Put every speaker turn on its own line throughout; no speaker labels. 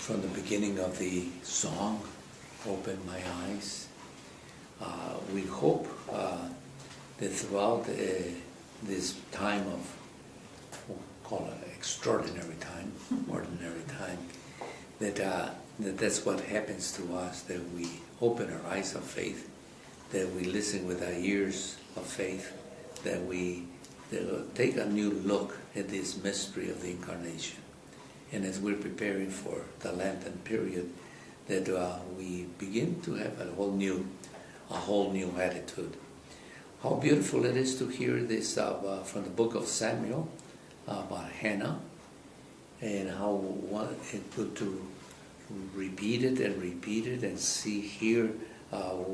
from the beginning of the song, Open My Eyes. We hope that throughout this time of, we'll call it extraordinary time, ordinary time, that's what happens to us, that we open our eyes of faith, that we listen with our ears of faith, that we take a new look at this mystery of the Incarnation. And as we're preparing for the Lenten period, that we begin to have a whole new attitude. How beautiful it is to hear this from the book of Samuel about Hannah, and how it's good to repeat it and see here how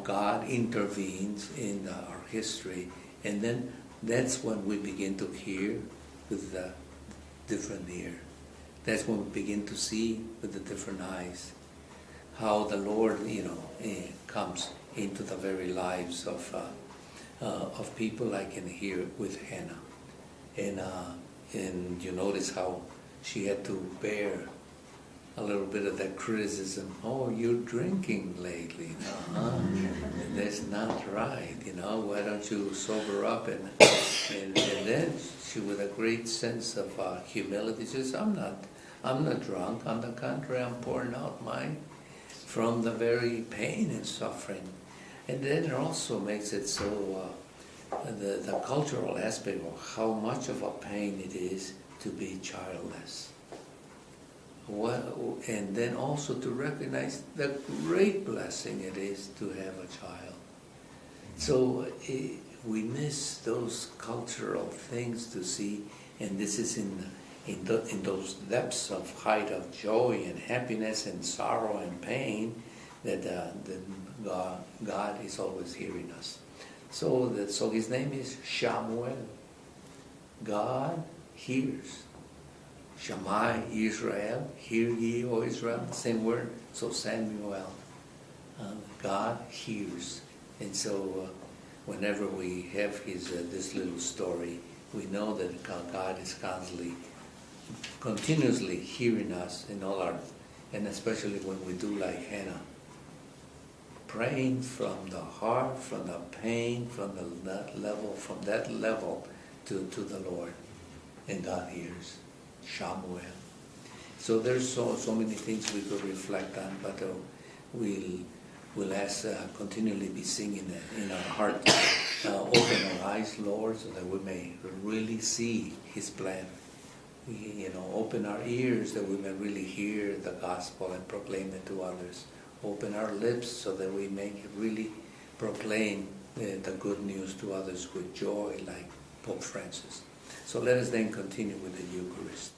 God intervenes in our history, and then that's when we begin to hear with the different ear. That's when we begin to see with the different eyes how the Lord, comes into the very lives of people, like in here with Hannah, and you notice how she had to bear a little bit of that criticism. Oh, you're drinking lately. That's not right. Why don't you sober up? And then she, with a great sense of humility, says, I'm not drunk. On the contrary, I'm pouring out mine from the very pain and suffering. And then it also makes it so the cultural aspect of how much of a pain it is to be childless. And then also to recognize the great blessing it is to have a child. So we miss those cultural things to see, and this is in those depths of height of joy and happiness and sorrow and pain that God is always hearing us. So his name is Shamuel. God hears. Shammai, Israel, hear ye, O Israel, same word. So Samuel, God hears. And so whenever we have this little story, we know that God is continuously hearing us in all our, and especially when we do like Hannah, praying from the heart, from the pain, from that level to the Lord, and God hears. Shamuel. So there's so many things we could reflect on, but we'll ask continually be singing in our heart. Open our eyes, Lord, so that we may really see His plan. Open our ears that we may really hear the gospel and proclaim it to others. Open our lips so that we may really proclaim the good news to others with joy, like Pope Francis. So let us then continue with the Eucharist.